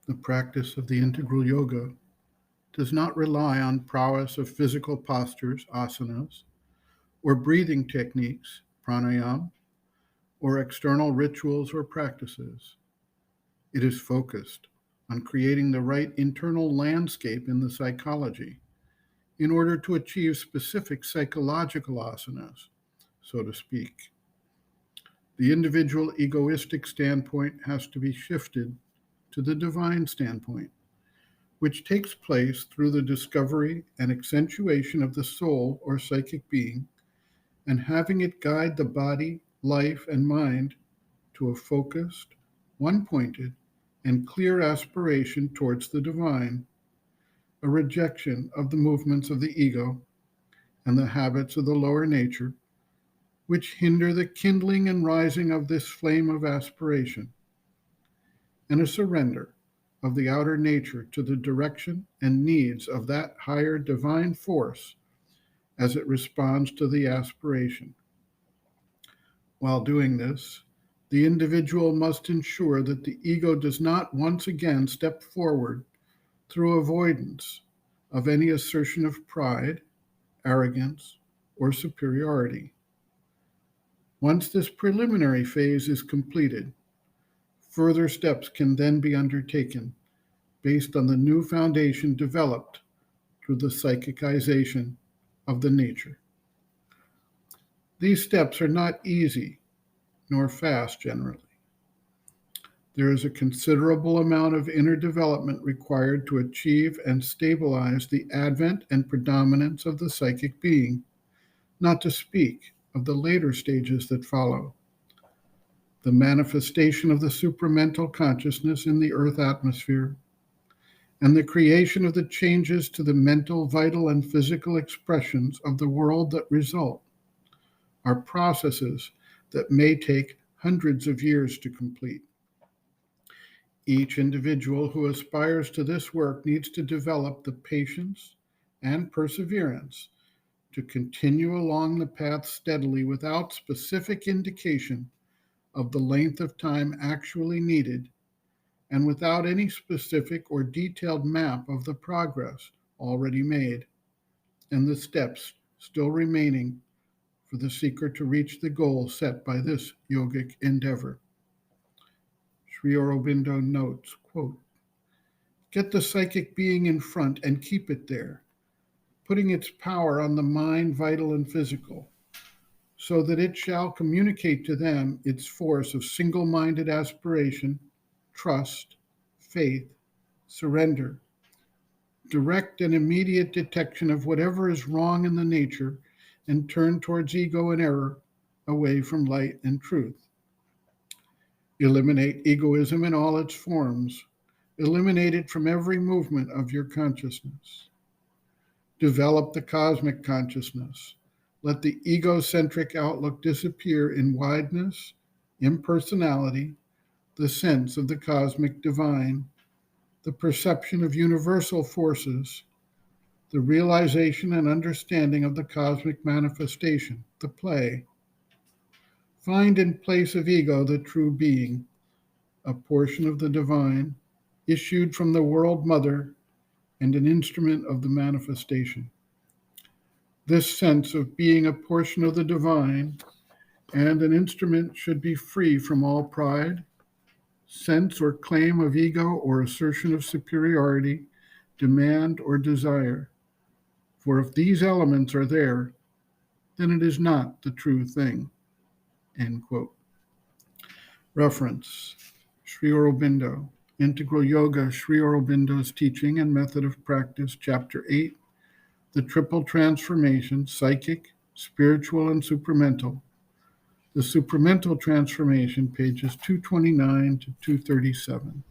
The practice of the integral yoga does not rely on prowess of physical postures, asanas, or breathing techniques, pranayama, or external rituals or practices. It is focused on creating the right internal landscape in the psychology in order to achieve specific psychological asanas, so to speak. The individual egoistic standpoint has to be shifted to the divine standpoint, which takes place through the discovery and accentuation of the soul or psychic being and having it guide the body, life, and mind to a focused, one pointed, and clear aspiration towards the divine, a rejection of the movements of the ego and the habits of the lower nature, which hinder the kindling and rising of this flame of aspiration, and a surrender of the outer nature to the direction and needs of that higher divine force as it responds to the aspiration. While doing this, the individual must ensure that the ego does not once again step forward through avoidance of any assertion of pride, arrogance, or superiority. Once this preliminary phase is completed, further steps can then be undertaken based on the new foundation developed through the psychicization of the nature. These steps are not easy nor fast generally. There is a considerable amount of inner development required to achieve and stabilize the advent and predominance of the psychic being, not to speak of the later stages that follow. The manifestation of the supramental consciousness in the earth atmosphere, and the creation of the changes to the mental, vital, and physical expressions of the world that result are processes that may take hundreds of years to complete. Each individual who aspires to this work needs to develop the patience and perseverance to continue along the path steadily without specific indication of the length of time actually needed and without any specific or detailed map of the progress already made and the steps still remaining for the seeker to reach the goal set by this yogic endeavor. Sri Aurobindo notes, quote, "Get the psychic being in front and keep it there, putting its power on the mind, vital, and physical, so that it shall communicate to them its force of single-minded aspiration, trust, faith, surrender, direct and immediate detection of whatever is wrong in the nature, and turn towards ego and error, away from light and truth. Eliminate egoism in all its forms. Eliminate it from every movement of your consciousness. Develop the cosmic consciousness. Let the egocentric outlook disappear in wideness, impersonality, the sense of the cosmic divine, the perception of universal forces, the realization and understanding of the cosmic manifestation, the play. Find in place of ego the true being, a portion of the divine, issued from the world mother and an instrument of the manifestation. This sense of being a portion of the divine and an instrument should be free from all pride, sense or claim of ego or assertion of superiority, demand or desire. For if these elements are there, then it is not the true thing." End quote. Reference: Sri Aurobindo, Integral Yoga, Sri Aurobindo's Teaching and Method of Practice, Chapter 8, The Triple Transformation, Psychic, Spiritual, and Supramental. The Supramental Transformation, pages 229 to 237.